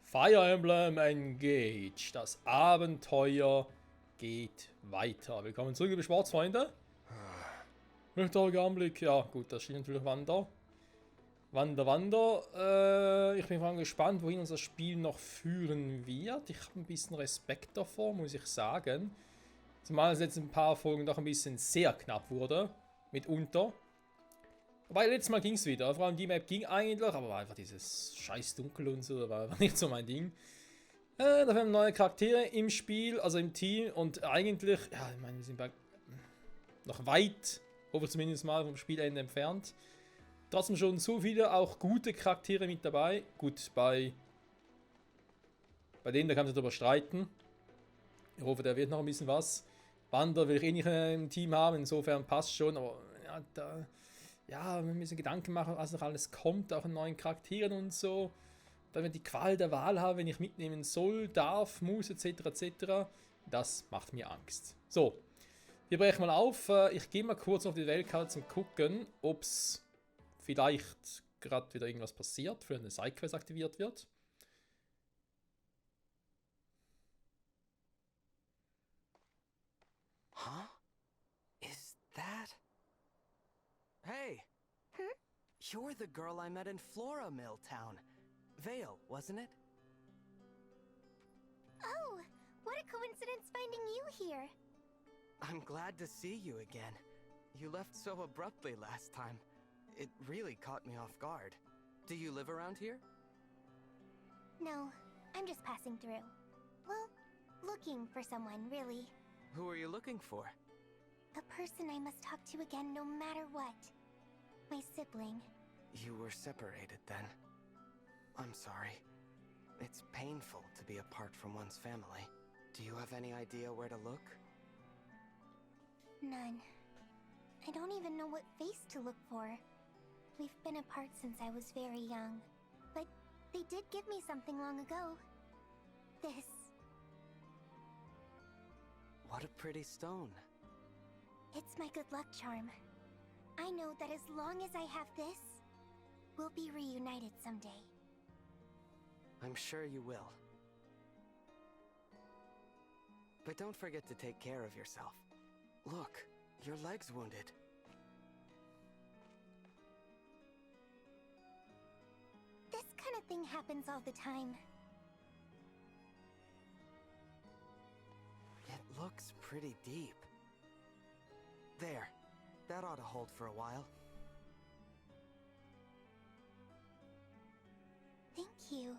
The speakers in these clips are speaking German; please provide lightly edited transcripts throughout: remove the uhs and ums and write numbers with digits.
Fire Emblem Engage. Das Abenteuer geht weiter. Willkommen zurück, liebe Sportsfreunde. Mit trauriger Anblick. Ja, gut, das steht natürlich Wander. Wander. Ich bin vor allem gespannt, wohin unser Spiel noch führen wird. Ich habe ein bisschen Respekt davor, muss ich sagen. Zumal es jetzt ein paar Folgen doch ein bisschen sehr knapp wurde. Mitunter. Wobei, letztes Mal ging es wieder. Vor allem die Map ging eigentlich, aber war einfach dieses scheiß Dunkel und so, war nicht so mein Ding. Da haben wir neue Charaktere im Spiel, also im Team. Und eigentlich, ja, ich meine, wir sind noch weit, oder zumindest mal vom Spielende entfernt. Trotzdem schon so viele auch gute Charaktere mit dabei. Gut, bei denen, da kann man sich darüber streiten. Ich hoffe, da wird noch ein bisschen was. Wander will ich eh nicht im Team haben, insofern passt schon, aber ja, wir müssen Gedanken machen, was noch alles kommt, auch an neuen Charakteren und so. Dann wird die Qual der Wahl haben, wenn ich mitnehmen soll, darf, muss, etc. etc. Das macht mir Angst. So, wir brechen mal auf. Ich gehe mal kurz auf die Weltkarte zum Gucken, ob es vielleicht gerade wieder irgendwas passiert, für eine Sidequest aktiviert wird. Huh? Is that... Hey! You're the girl I met in Flora Mill Town. Vale, wasn't it? Oh, what a coincidence finding you here. I'm glad to see you again. You left so abruptly last time. It really caught me off guard. Do you live around here? No, I'm just passing through. Well, looking for someone, really. Who are you looking for? A person I must talk to again no matter what. My sibling. You were separated then. I'm sorry. It's painful to be apart from one's family. Do you have any idea where to look? None. I don't even know what face to look for. We've been apart since I was very young. But they did give me something long ago. This. What a pretty stone. It's my good luck charm. I know that as long as I have this, we'll be reunited someday. I'm sure you will. But don't forget to take care of yourself. Look, your leg's wounded. This kind of thing happens all the time. It looks pretty deep. There. That ought to hold for a while. Thank you.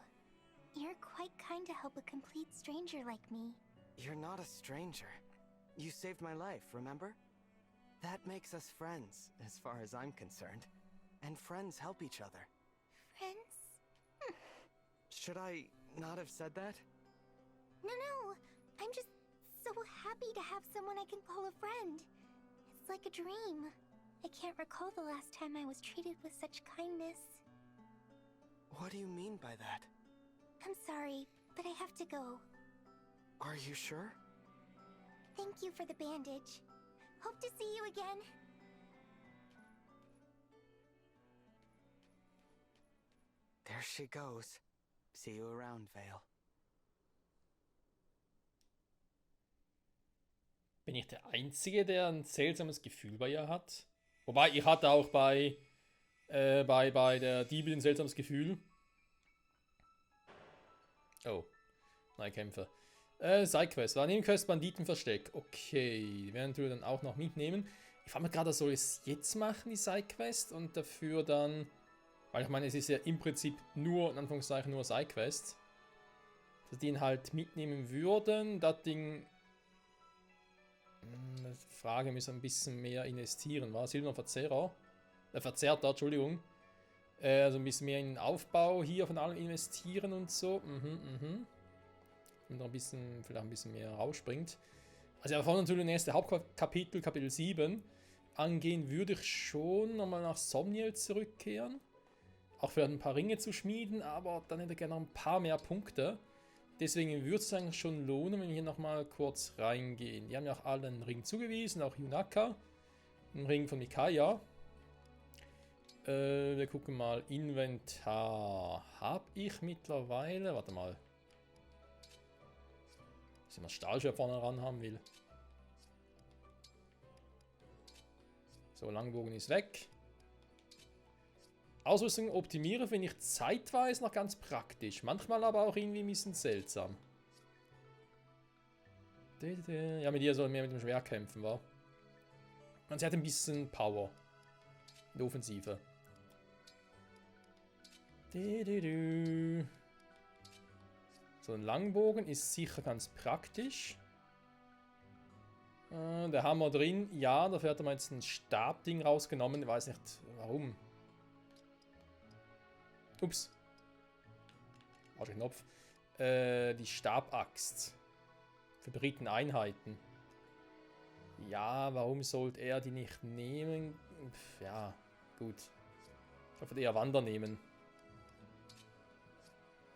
You're quite kind to help a complete stranger like me. You're not a stranger. You saved my life, remember? That makes us friends, as far as I'm concerned. And friends help each other. Friends? Should I not have said that? No. I'm just so happy to have someone I can call a friend. It's like a dream. I can't recall the last time I was treated with such kindness. What do you mean by that? I'm sorry, but I have to go. Are you sure? Thank you for the bandage. Hope to see you again. There she goes. See you around, Vale. Bin ich der Einzige, der ein seltsames Gefühl bei ihr hat? Wobei, ich hatte auch bei der Diebin ein seltsames Gefühl. Oh, neue Kämpfe. Sidequest, war Nebenquest Banditenversteck. Okay, die werden wir dann auch noch mitnehmen. Ich frage mich gerade, soll ich es jetzt machen, die Sidequest? Und dafür dann, weil ich meine, es ist ja im Prinzip nur, in Anführungszeichen, nur Sidequest. Dass die ihn halt mitnehmen würden. Das Ding... Die Frage, müssen ein bisschen mehr investieren, war Silberner Verzerrer. Verzerrter, Entschuldigung. Also ein bisschen mehr in den Aufbau hier von allem investieren und so. Und noch ein bisschen, vielleicht ein bisschen mehr rausspringt. Also ja, vorne natürlich das nächste Hauptkapitel, Kapitel 7. Angehen würde ich schon nochmal nach Somniel zurückkehren. Auch für ein paar Ringe zu schmieden, aber dann hätte ich gerne noch ein paar mehr Punkte. Deswegen würde es eigentlich schon lohnen, wenn wir hier nochmal kurz reingehen. Die haben ja auch allen Ring zugewiesen, auch Yunaka. Ein Ring von Mikaya. Wir gucken mal. Inventar. Hab ich mittlerweile. Warte mal. Dass ich mal Stahlschwert vorne ran haben will. So, Langbogen ist weg. Ausrüstung optimieren finde ich zeitweise noch ganz praktisch. Manchmal aber auch irgendwie ein bisschen seltsam. Ja, mit ihr soll mehr mit dem Schwert kämpfen, wa? Und sie hat ein bisschen Power. In der Offensive. So, ein Langbogen ist sicher ganz praktisch. Der Hammer drin. Ja, dafür hat er mal jetzt ein Stabding rausgenommen. Ich weiß nicht, warum. Ups. Falscher Knopf. Die Stabaxt. Für berittene Einheiten. Ja, warum sollte er die nicht nehmen? Ja, gut. Ich würde eher Wander nehmen.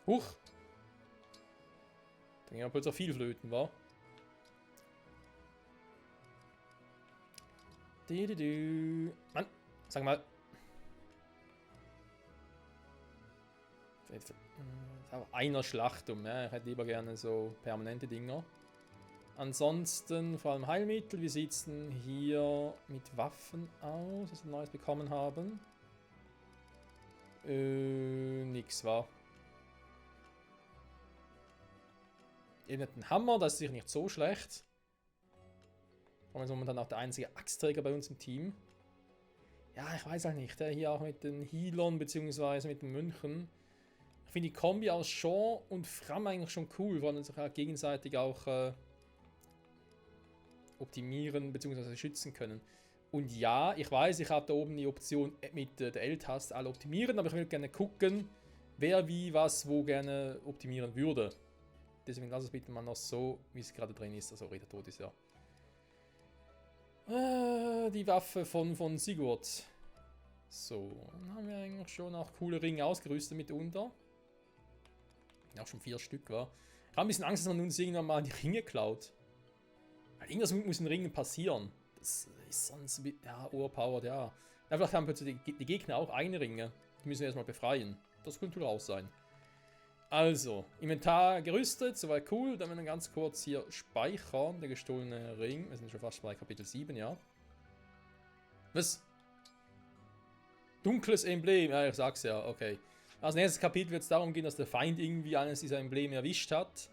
Huch! Dann gehen wir plötzlich viel flöten, wa? Mann, sag mal. Einer Schlachtung, ja. Ich hätte lieber gerne so permanente Dinger. Ansonsten vor allem Heilmittel. Wir sitzen hier mit Waffen aus, was wir Neues bekommen haben. Nix war. Eben ein Hammer, das ist sicher nicht so schlecht. Und ist momentan auch der einzige Axtträger bei uns im Team. Ja, ich weiß halt nicht. Der hier auch mit den Healern bzw. mit den Mönchen. Ich finde die Kombi aus Sean und Fram eigentlich schon cool, weil man sich auch gegenseitig auch optimieren bzw. schützen können. Und ja, ich weiß, ich habe da oben die Option mit der L-Taste alle optimieren, aber ich will gerne gucken, wer wie was wo gerne optimieren würde. Deswegen lass es bitte mal noch so, wie es gerade drin ist. Also, der tot ist ja. Die Waffe von Sigurd. So, dann haben wir eigentlich schon auch coole Ringe ausgerüstet mitunter. Ja, auch schon 4 Stück, war. Ich habe ein bisschen Angst, dass man uns irgendwann mal die Ringe klaut. Weil irgendwas muss in Ringen passieren. Das ist sonst, ja, overpowered, ja. Ja, vielleicht haben plötzlich die Gegner auch eigene Ringe. Die müssen wir erstmal befreien. Das könnte wohl auch sein. Also, Inventar gerüstet, soweit cool. Dann werden wir ganz kurz hier speichern. Der gestohlene Ring. Wir sind schon fast bei Kapitel 7, ja. Was? Dunkles Emblem. Ja, ich sag's ja, okay. Als nächstes Kapitel wird es darum gehen, dass der Feind irgendwie eines dieser Embleme erwischt hat.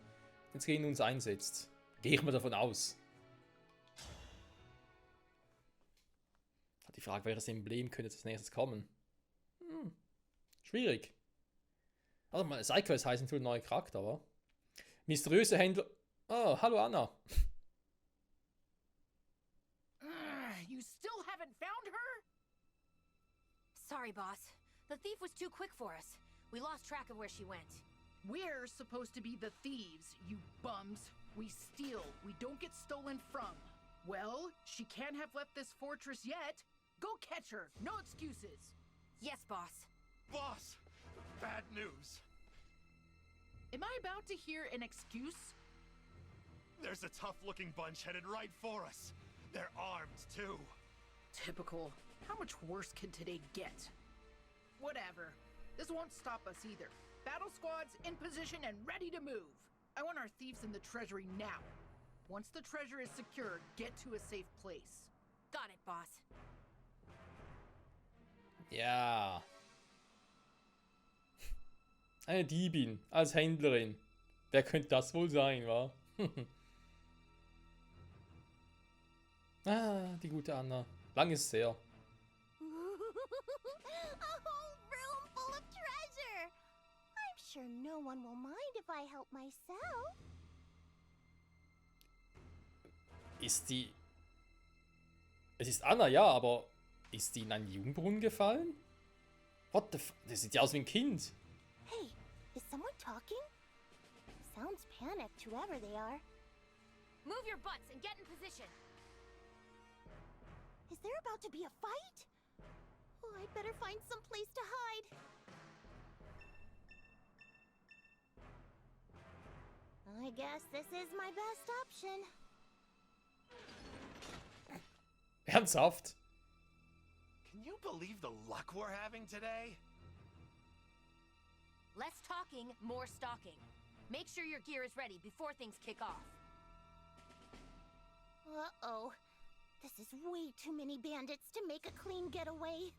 Jetzt gegen uns einsetzt. Gehe ich mal davon aus. Die Frage, welches Emblem könnte jetzt als nächstes kommen? Schwierig. Also mal, Sidequest heißt natürlich neuer Charakter, aber. Mysteriöse Händler. Oh, hallo Anna. You still haven't found her? Sorry, boss. The thief was too quick for us. We lost track of where she went. We're supposed to be the thieves, you bums. We steal, we don't get stolen from. Well, she can't have left this fortress yet. Go catch her, no excuses. Yes, boss. Boss! Bad news. Am I about to hear an excuse? There's a tough-looking bunch headed right for us. They're armed, too. Typical. How much worse can today get? Whatever. This won't stop us either. Battle squads in position and ready to move. I want our thieves in the treasury now. Once the treasure is secured, get to a safe place. Got it, boss. Ja. Eine Diebin als Händlerin. Wer könnte das wohl sein, wa? Die gute Anna. Lang ist es her. A whole room full of treasure! I'm sure no one will mind if I help myself. Ist die... Es ist Anna, ja, aber... Ist die in einen Jungbrunnen gefallen? What the f... Das sieht ja aus wie ein Kind. Hey, is someone talking? Sounds panicked, whoever they are. Move your butts and get in position. Is there about to be a fight? Oh, I'd better find some place to hide. I guess this is my best option. Ernsthaft? Can Can you believe the luck we're having today? Less talking, more stalking. Make sure your gear is ready before things kick off. Uh-oh. This is way too many bandits to make a clean getaway.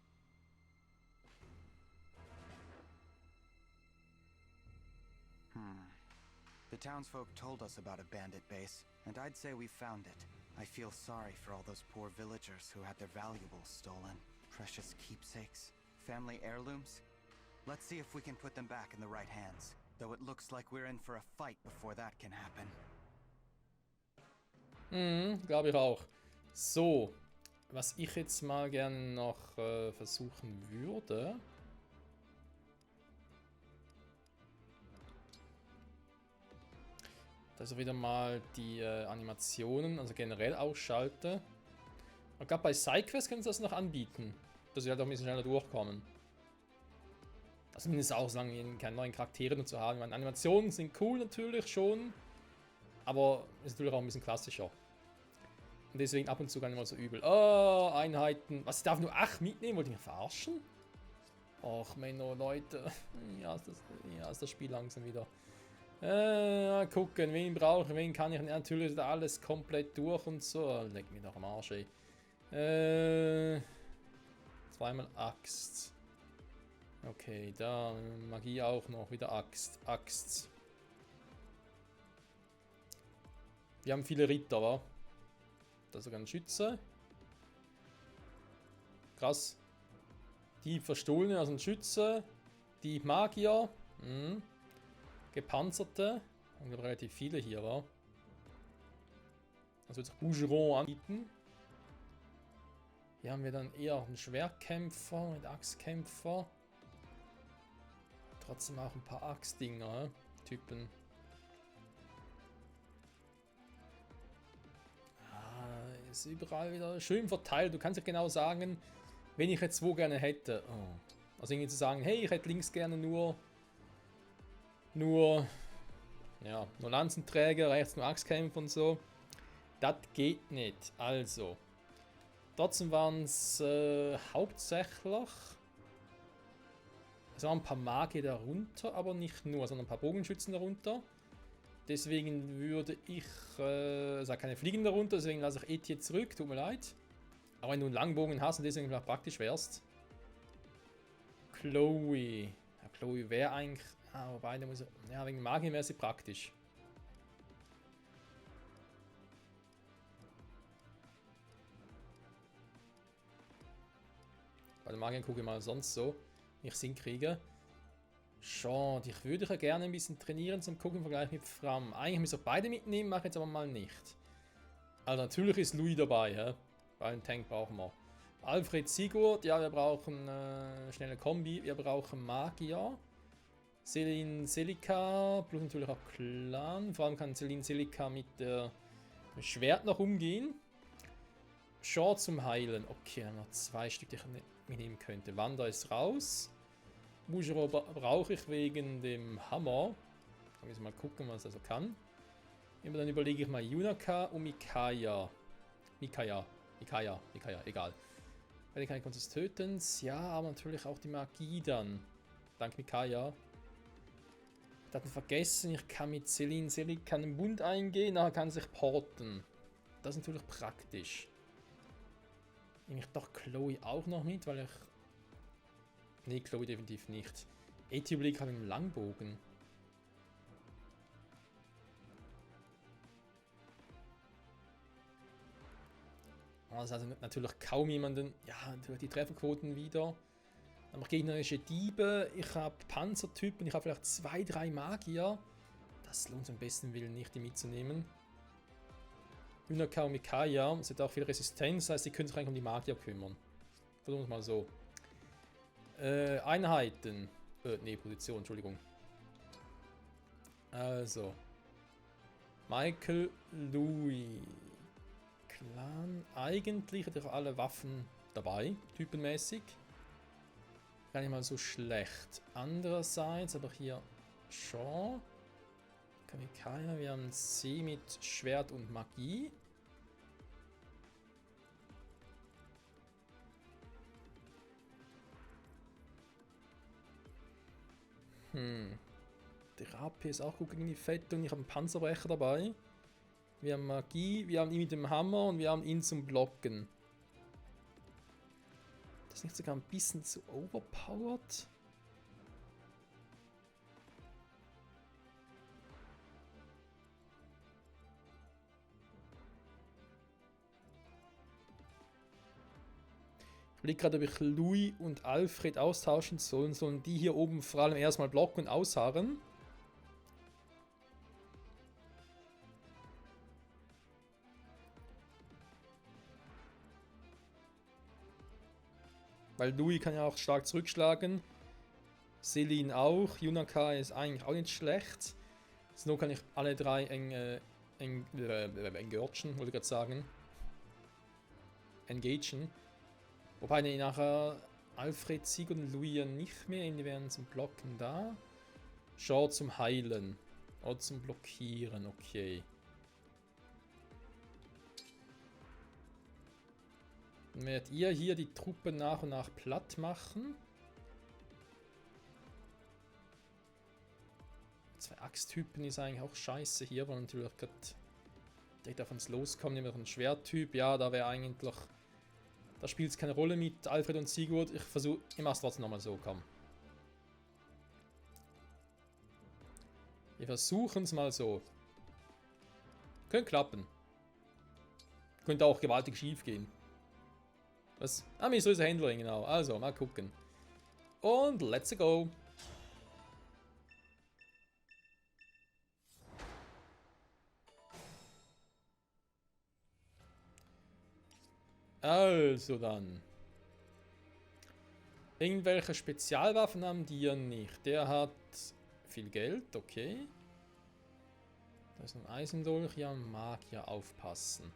The townsfolk told us about a bandit base, and I'd say we found it. I feel sorry for all those poor villagers who had their valuables stolen. Precious keepsakes, family heirlooms. Let's see if we can put them back in the right hands. Though it looks like we're in for a fight before that can happen. Glaube ich auch. So, was ich jetzt mal gerne noch versuchen würde. Dass ich wieder mal die Animationen, also generell ausschalte. Und gerade bei Sidequests können sie das noch anbieten. Dass sie halt auch ein bisschen schneller durchkommen. Also zumindest auch, solange wir keine neuen Charaktere dazu haben. Meine Animationen sind cool natürlich schon. Aber ist natürlich auch ein bisschen klassischer. Und deswegen ab und zu gar nicht mal so übel. Oh, Einheiten. Was, ich darf nur 8 mitnehmen? Wollt ihr mich verarschen? Och, Menno, Leute. Ja, ist das Spiel langsam wieder. Mal gucken, wen brauche ich, wen kann ich. Natürlich ist da alles komplett durch und so. Leck mich doch am Arsch, ey. Zweimal Axt. Okay, da Magie auch noch. Wieder Axt. Axt. Wir haben viele Ritter, wa? Da ist sogar ein Schütze. Krass. Die Verstohlene, also ein Schütze. Die Magier. Gepanzerte. Und relativ viele hier, wa? Also wird sich Bougeron anbieten. Hier haben wir dann eher einen Schwertkämpfer mit Axtkämpfer. Trotzdem auch ein paar Axtdinger, Typen. Ist überall wieder schön verteilt. Du kannst ja genau sagen, wenn ich jetzt wo gerne hätte. Oh. Also irgendwie zu sagen, hey, ich hätte links gerne nur Lanzenträger, rechts nur Axtkämpfer und so. Das geht nicht. Also. Trotzdem waren es hauptsächlich. Es waren ein paar Magier darunter, aber nicht nur, sondern ein paar Bogenschützen darunter. Deswegen würde ich, also keine Fliegen darunter, deswegen lasse ich Etienne zurück, tut mir leid. Aber wenn du einen Langbogen hast und deswegen vielleicht praktisch wärst. Chloe. Ja, Chloe wäre eigentlich, wobei, da muss ja, wegen Magie wäre sie praktisch. Bei den Magiern gucke ich mal sonst so, wie ich es hinkriege. Schade, ich würde ja gerne ein bisschen trainieren zum Gucken im Vergleich mit Fram. Eigentlich müssen wir beide mitnehmen, mache ich jetzt aber mal nicht. Also natürlich ist Louis dabei, hä? Weil einen Tank brauchen wir. Alfred Sigurd, ja, wir brauchen schnelle Kombi, wir brauchen Magier. Celine Celica, plus natürlich auch Clan. Vor allem kann Celine Celica mit dem Schwert noch umgehen. Shaw zum Heilen. Okay, dann noch 2 Stück, die ich mitnehmen könnte. Wanda ist raus. Bougeron brauche ich wegen dem Hammer. Da müssen wir mal gucken, was er so kann. Und dann überlege ich mal Yunaka und Mikaya. Mikaya, egal. Bei den kann ich uns des Tötens. Ja, aber natürlich auch die Magie dann. Dank Mikaya. Ich hatte vergessen, ich kann mit Celine Celica einen Bund eingehen, nachher kann sich porten. Das ist natürlich praktisch. Nehme ich doch Chloe auch noch mit, weil ich... Ne, Chloe definitiv nicht. Etioblik habe ich einen Langbogen. Also natürlich kaum jemanden... Ja, die Trefferquoten wieder. Dann habe ich gegnerische Diebe, ich habe Panzertypen, ich habe vielleicht 2, 3 Magier. Das lohnt sich am besten Willen nicht, die mitzunehmen. Yunaka und Mikaya, sie hat auch viel Resistenz, das heißt, sie können sich eigentlich um die Magier kümmern. Versuchen wir es mal so. Einheiten. Ne, Position, Entschuldigung. Also. Michael, Louis. Clan. Eigentlich hat er alle Waffen dabei, typenmäßig. Gar nicht mal so schlecht. Andererseits, aber hier Shaw. Kamikaya, wir haben sie mit Schwert und Magie. Der AP ist auch gut gegen die Fette und ich habe einen Panzerbrecher dabei. Wir haben Magie, wir haben ihn mit dem Hammer und wir haben ihn zum Blocken. Das ist nicht sogar ein bisschen zu overpowered? Ich überlege gerade, ob ich Louis und Alfred austauschen soll. Sollen die hier oben vor allem erstmal blocken und ausharren? Weil Louis kann ja auch stark zurückschlagen. Selin auch. Yunaka ist eigentlich auch nicht schlecht. So kann ich alle drei engageen, wollte ich gerade sagen. Engagen. Wobei nachher Alfred, Sieg und Louis ja nicht mehr. Die werden zum Blocken da. Shaw zum Heilen. Oder zum Blockieren, okay. Dann werdet ihr hier die Truppe nach und nach platt machen. Zwei Axttypen ist eigentlich auch scheiße hier, weil natürlich gerade direkt auf uns loskommen. Nehmen wir einen Schwerttyp. Ja, da wäre eigentlich. Da spielt es keine Rolle mit Alfred und Sigurd. Ich mache es trotzdem nochmal so, komm. Wir versuchen es mal so. Könnte klappen. Könnte auch gewaltig schief gehen. Was? Ah, mysteriöse Händlerin, genau. Also, mal gucken. Und let's go. Also dann. Irgendwelche Spezialwaffen haben die ja nicht. Der hat viel Geld, okay. Da ist ein Eisendolch, ja, Magier aufpassen.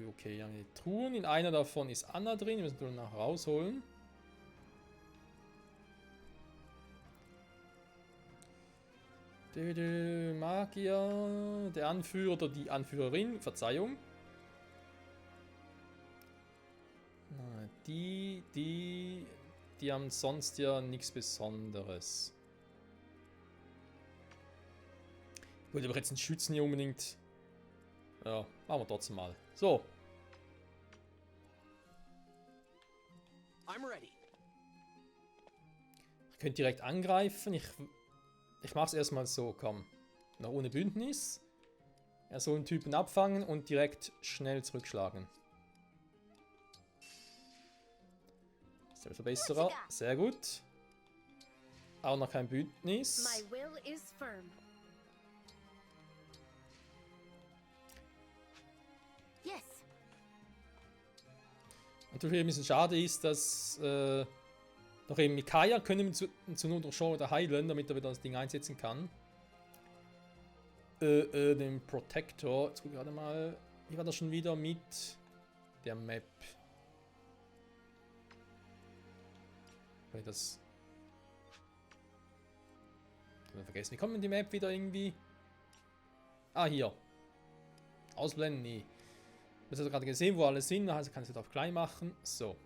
Okay, ja, die Truhen. In einer davon ist Anna drin, die müssen wir nachher rausholen. Magier, der Anführer oder die Anführerin, Verzeihung. Die haben sonst ja nichts Besonderes. Ich wollte aber jetzt einen Schützen hier unbedingt. Ja, machen wir trotzdem mal. So. I'm ready. Ich könnte direkt angreifen. Ich mache es erstmal so, komm. Noch ohne Bündnis. Er soll einen Typen abfangen und direkt schnell zurückschlagen. Selbstverbesserer. Sehr gut. Auch noch kein Bündnis. My will is firm. Yes. Natürlich ein bisschen schade ist, dass noch eben Micaiah können wir zu Not noch schon wieder heilen, damit er wieder das Ding einsetzen kann. Den Protector. Jetzt guck ich gerade mal. Wie war das schon wieder mit der Map? Das. Ich habe vergessen. Wie kommt denn die Map wieder irgendwie? Ah, hier. Ausblenden? Nee. Ich habe gerade gesehen, wo alle sind. Also kann ich es jetzt auf klein machen. So.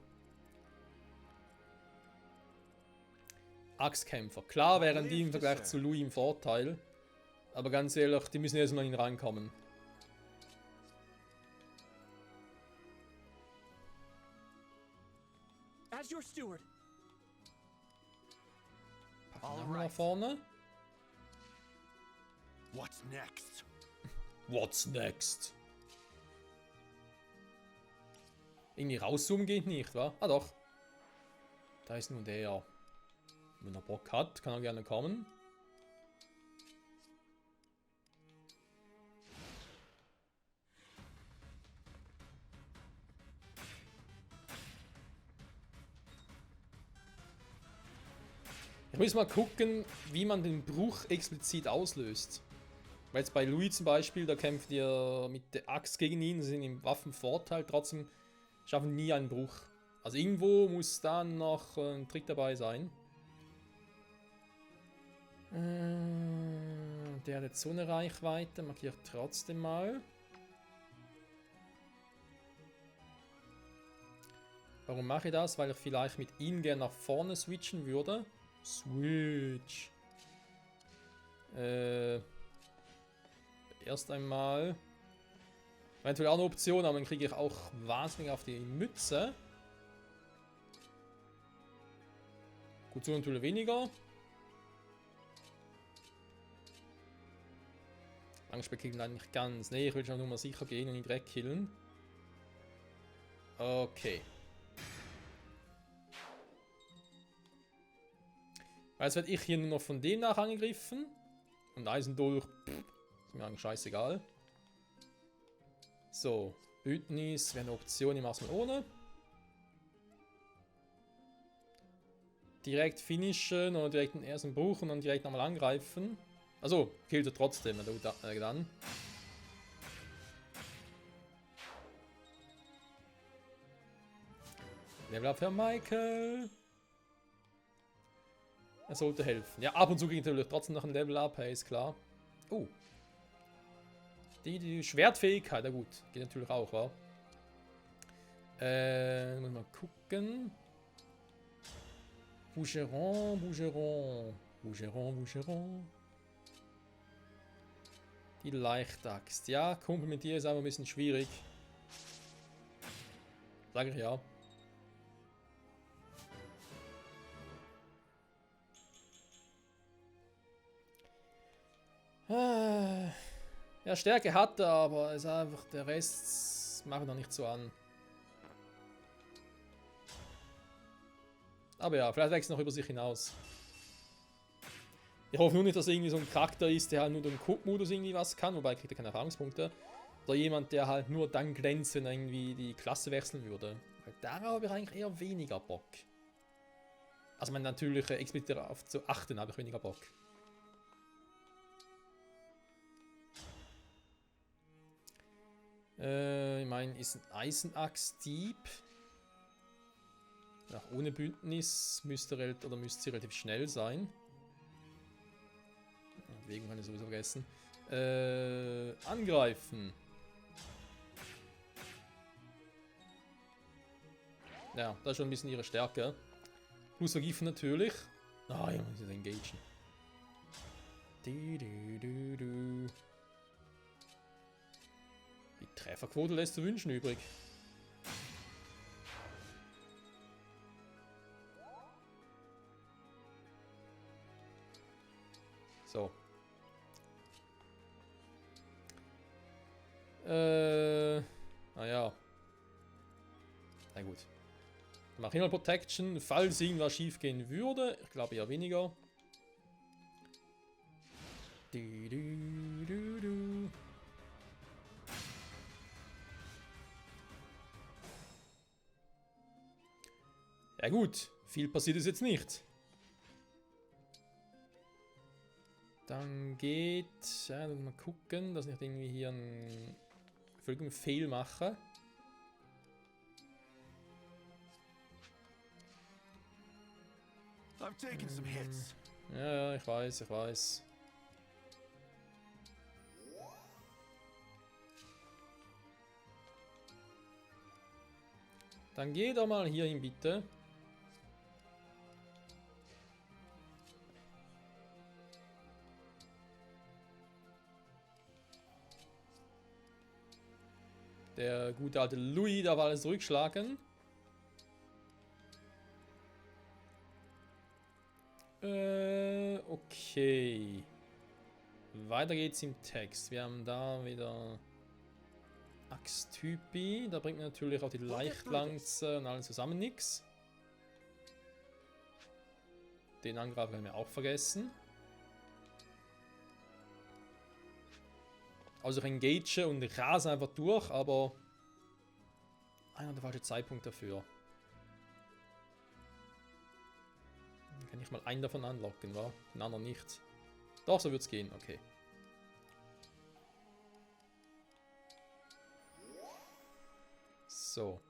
Axtkämpfer. Klar wären die im Vergleich zu Louis im Vorteil. Aber ganz ehrlich, die müssen erstmal in ihn reinkommen. As your steward. Packen wir nach vorne. What's next? What's next? Irgendwie rauszoomen geht nicht, wa? Ah doch. Da ist nun der. Wenn er Bock hat, kann er gerne kommen. Ich muss mal gucken, wie man den Bruch explizit auslöst. Weil jetzt bei Louis zum Beispiel, da kämpft ihr mit der Axt gegen ihn, sie sind im Waffenvorteil, trotzdem schaffen nie einen Bruch. Also irgendwo muss da noch ein Trick dabei sein. Der hat jetzt so eine Reichweite, markiere ich trotzdem mal. Warum mache ich das? Weil ich vielleicht mit ihm gerne nach vorne switchen würde. Switch. Erst einmal. Eventuell auch eine Option, aber dann kriege ich auch wahnsinnig auf die Mütze. Gut, so natürlich weniger. Langspeck killen leider nicht ganz. Ne, ich will schon nur mal sicher gehen und ihn direkt killen. Okay. Jetzt werde ich hier nur noch von dem nach angegriffen. Und Eisendolch, ist mir eigentlich scheißegal. So, Bündnis wäre eine Option, ich mache es mal ohne. Direkt finishen oder direkt den ersten Bruch und dann direkt nochmal angreifen. Also, killt er trotzdem, dann. Level up für Michael. Er sollte helfen. Ja, ab und zu kriegt er natürlich trotzdem noch ein Level up, hey, ist klar. Oh. Die Schwertfähigkeit, ja gut, geht natürlich auch, wa? Muss mal gucken. Boucheron, Boucheron. Boucheron, Boucheron. Die Leichtaxt. Ja, Kumpel mit dir ist aber ein bisschen schwierig. Sag ich ja. Ja, Stärke hat er, aber ist einfach der Rest macht noch nicht so an. Aber ja, vielleicht wächst er noch über sich hinaus. Ich hoffe nur nicht, dass er irgendwie so ein Charakter ist, der halt nur im Coop-Modus irgendwie was kann, wobei kriegt er keine Erfahrungspunkte. Oder jemand, der halt nur dann glänzt, wenn er irgendwie die Klasse wechseln würde. Weil darauf habe ich eigentlich eher weniger Bock. Also man natürlich explizit darauf zu achten, habe ich weniger Bock. Ich meine, ist ein Eisenaxt-Dieb. Ja, ohne Bündnis müsste sie relativ schnell sein. Wegen kann ich sowieso vergessen. Angreifen. Ja, das ist schon ein bisschen ihre Stärke. Plus vergiften natürlich. Ah, ja, muss ich engagen. Die Trefferquote lässt zu wünschen übrig. So. Naja. Na gut. Mach Heal Protection, falls irgendwas schief gehen würde. Ich glaube eher weniger. Ja gut, viel passiert ist jetzt nicht. Dann geht... Ja, mal gucken, dass ich nicht irgendwie hier einen völligen Fail mache. I've taken some hits. Ja, ich weiß, ich weiß. Dann geh doch mal hier hin, bitte. Der gute alte Louis darf alles zurückschlagen. Okay. Weiter geht's im Text. Wir haben da wieder Axttypi. Da bringt natürlich auch die Leichtlanze und alles zusammen nichts. Den Angriff werden wir auch vergessen. Also ich engage und rase einfach durch, aber einer der falsche Zeitpunkt dafür. Dann kann ich mal einen davon anlocken, wa? Den anderen nicht. Doch, so wird's gehen, okay. So.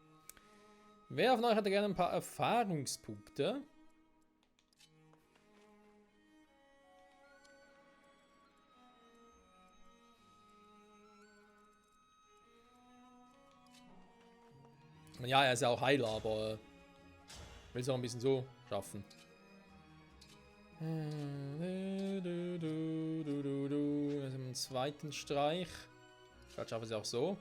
Wer von euch hätte gerne ein paar Erfahrungspunkte? Ja, er ist ja auch Heiler, aber will es auch ein bisschen so schaffen. Also im zweiten Streich. Vielleicht schaffen sie auch so.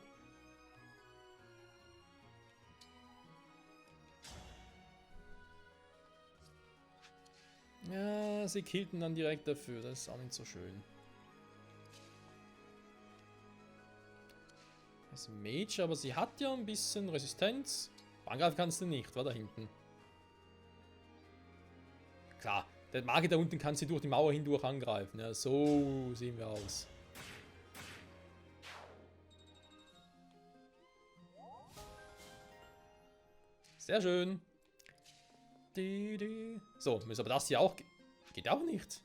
Ja, sie killten dann direkt dafür. Das ist auch nicht so schön. Das ist ein Mage, aber sie hat ja ein bisschen Resistenz. Angreifen kannst du nicht, war da hinten. Klar, der Magier da unten kann sie durch die Mauer hindurch angreifen. Ja, so sehen wir aus. Sehr schön. So, müssen aber das hier auch... Geht auch nicht.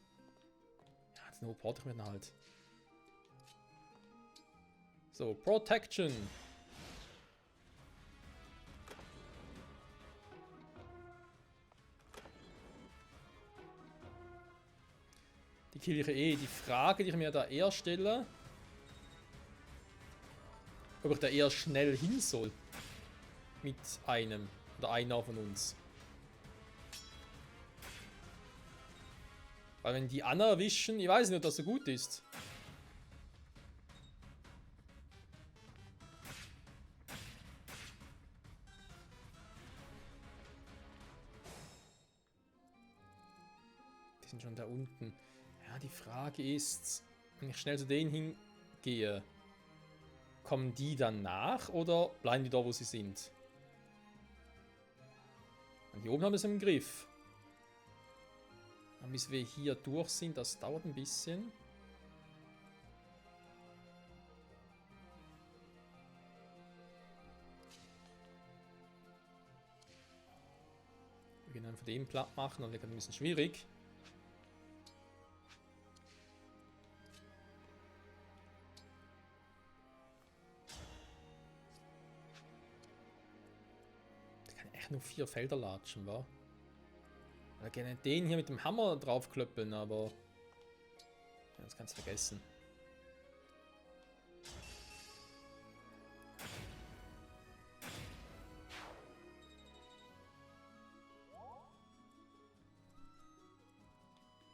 Ja, jetzt nur brauche ich mir dann halt. So, Protection. Die Kirche eh. Die Frage, die ich mir da eher stelle, ob ich da eher schnell hin soll. Mit einem. Oder einer von uns. Weil wenn die Anna erwischen, ich weiß nicht, ob das so gut ist. Die sind schon da unten. Ja, die Frage ist, wenn ich schnell zu denen hingehe, kommen die dann nach oder bleiben die da, wo sie sind? Und hier oben haben wir es im Griff. Und bis wir hier durch sind, das dauert ein bisschen. Wir können dann von dem platt machen, und wir können ein bisschen schwierig. Der kann echt nur 4 Felder latschen, wa? Wir können den hier mit dem Hammer draufklöppeln, aber ja, das kannst du vergessen.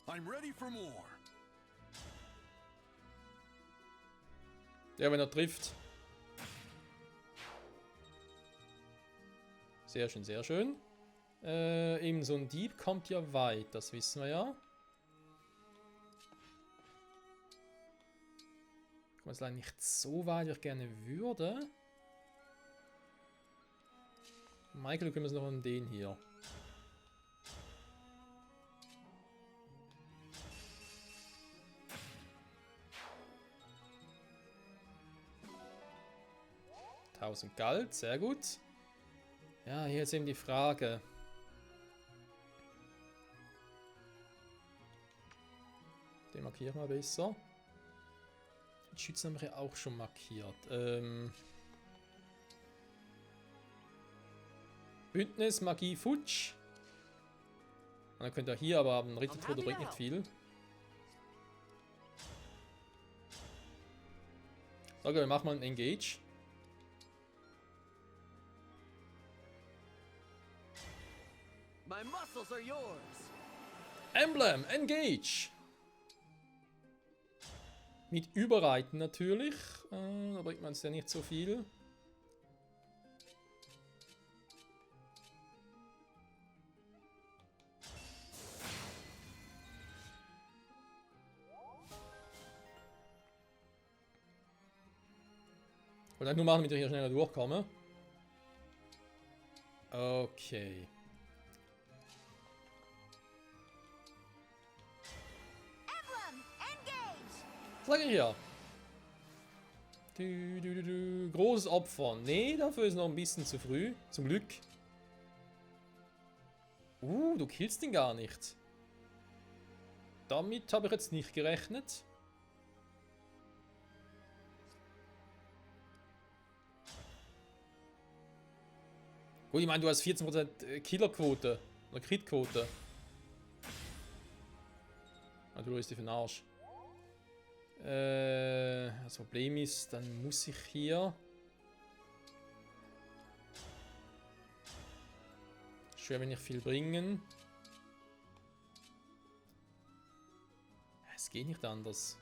I'm ready for more. Ja, wenn er trifft. Sehr schön, sehr schön. Eben so ein Dieb kommt ja weit, das wissen wir ja. Kommt jetzt leider nicht so weit, wie ich gerne würde. Michael, du kümmerst noch um den hier. Galt, sehr gut. Ja, hier ist eben die Frage. Den markieren wir besser. Die Schützen haben wir auch schon markiert. Bündnis, Magie, Futsch. Und dann könnt ihr hier aber haben, Rittertod bringt nicht viel. So, wir machen mal ein Engage. My muscles are yours. Emblem, Engage! Mit Überreiten natürlich. Da bringt man es ja nicht so viel. Ich wollte nur machen, damit ich hier schneller durchkomme. Okay. Sag ich ja. Großes Opfer. Nee, dafür ist noch ein bisschen zu früh. Zum Glück. Du killst ihn gar nicht. Damit habe ich jetzt nicht gerechnet. Gut, ich meine, du hast 14% Killerquote. Oder Crit-Quote. Natürlich ist die für den Arsch. Das Problem ist, dann muss ich hier Schwer, wenn ich viel bringen. Es geht nicht anders.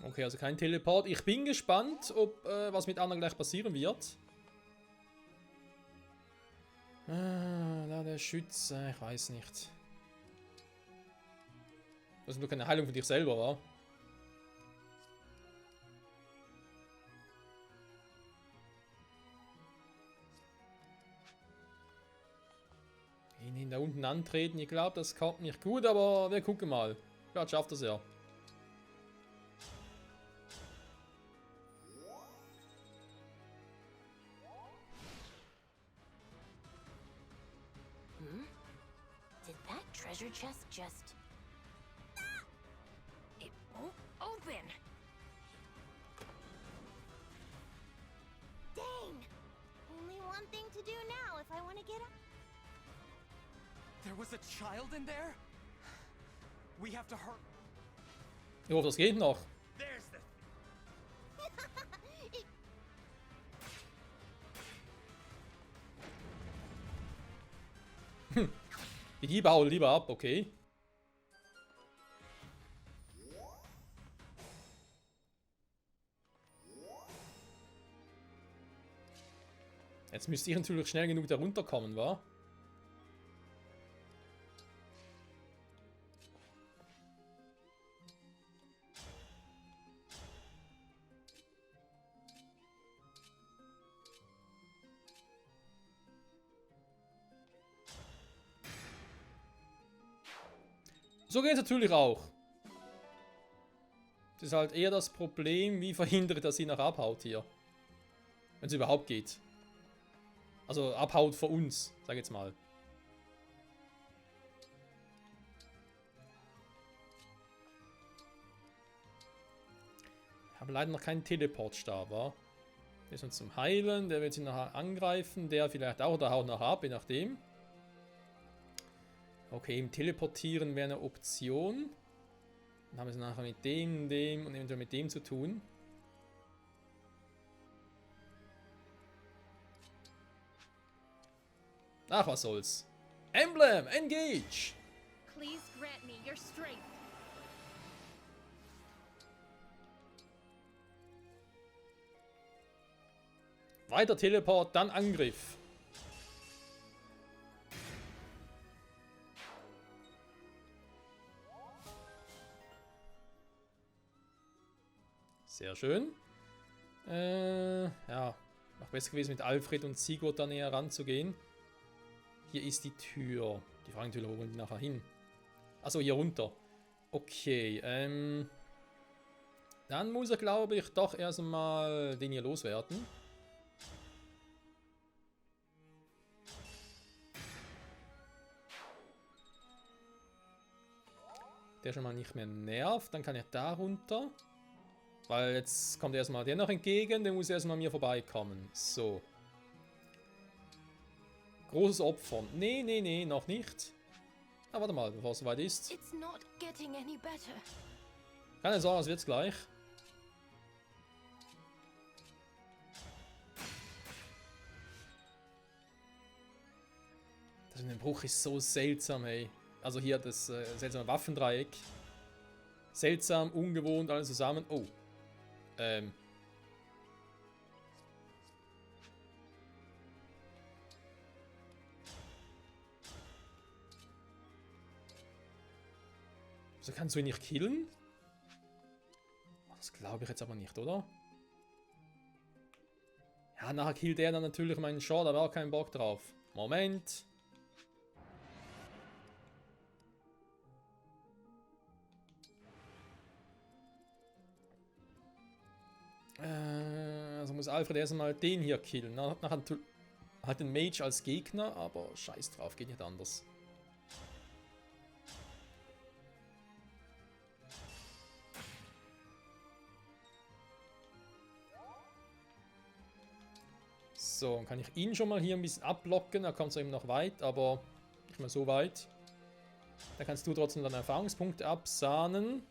Okay, also kein Teleport. Ich bin gespannt, ob was mit anderen gleich passieren wird. Da der Schütze, ich weiß nicht. Das ist nur keine Heilung für dich selber, wa? Ihn da unten antreten, ich glaube, das kommt nicht gut, aber wir gucken mal. Vielleicht schafft das ja. Did that treasure chest just... It won't open! Dang! Only one thing to do now if I want to get up. There was a child in there? We have to hurry. Ich hoffe, das geht noch. There's the Die Diebe hauen lieber ab, okay. Jetzt müsste ich natürlich schnell genug da runterkommen, wa? So geht es natürlich auch. Das ist halt eher das Problem, wie verhindere ich, dass sie noch abhaut hier. Wenn es überhaupt geht. Also abhaut vor uns, sag ich jetzt mal. Ich habe leider noch keinen Teleportstab, wa? Der ist uns zum Heilen, der wird sie nachher angreifen, der vielleicht auch, der haut nachher ab, je nachdem. Okay, im Teleportieren wäre eine Option. Dann haben wir es nachher mit dem und eventuell mit dem zu tun. Ach, was soll's. Emblem, engage! Please grant me your strength. Weiter Teleport, dann Angriff. Sehr schön. Ja, noch besser gewesen mit Alfred und Sigurd da näher ranzugehen. Hier ist die Tür. Die Frage natürlich, wo wollen die nachher hin? Achso, hier runter. Okay, dann muss er, glaube ich, doch erstmal den hier loswerden. Der schon mal nicht mehr nervt. Dann kann er da runter. Weil jetzt kommt erstmal der noch entgegen. Der muss erstmal an mir vorbeikommen. So. Großes Opfer. Nee, nee, nee, noch nicht. Ah, warte mal, bevor es soweit ist. It's not getting any better. Keine Sorge, es wird's gleich. Das in dem Bruch ist so seltsam, ey. Also hier das seltsame Waffendreieck. Seltsam, ungewohnt, alles zusammen. Oh. So kannst du ihn nicht killen? Das glaube ich jetzt aber nicht, oder? Ja, nachher killt er dann natürlich meinen Shaw, da war auch kein Bock drauf. Moment. Also muss Alfred erstmal den hier killen. Nachher hat den Mage als Gegner, aber scheiß drauf, geht nicht anders. So, dann kann ich ihn schon mal hier ein bisschen abblocken. Da kommt es eben noch weit, aber nicht mal so weit. Da kannst du trotzdem dann Erfahrungspunkte absahnen.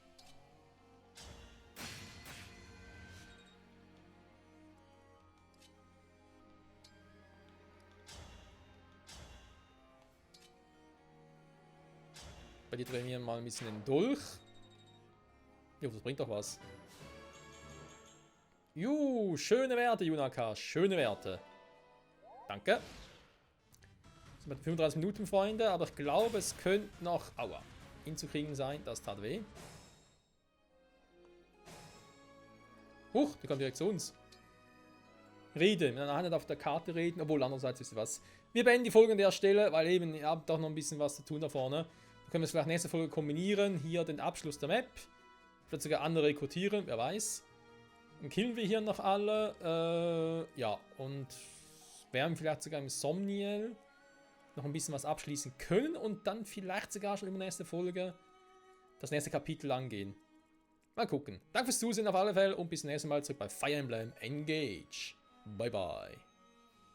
Bei dir trainieren mal ein bisschen den Dolch. Jo, das bringt doch was. Schöne Werte, Junaka. Schöne Werte. Danke. Das sind 35 Minuten, Freunde. Aber ich glaube, es könnte noch... Aua. Hinzukriegen sein. Das tat weh. Huch, die kommt direkt zu uns. Rede. Mit einer Hand auf der Karte reden. Obwohl, andererseits ist was. Wir beenden die Folge an der Stelle, weil eben, ihr habt doch noch ein bisschen was zu tun da vorne. Wir können es vielleicht nächste Folge kombinieren. Hier den Abschluss der Map. Vielleicht sogar andere rekrutieren, wer weiß. Dann killen wir hier noch alle. Ja, und werden vielleicht sogar im Somniel noch ein bisschen was abschließen können und dann vielleicht sogar schon in der nächsten Folge das nächste Kapitel angehen. Mal gucken. Danke fürs Zusehen auf alle Fälle und bis zum nächsten Mal zurück bei Fire Emblem Engage. Bye bye.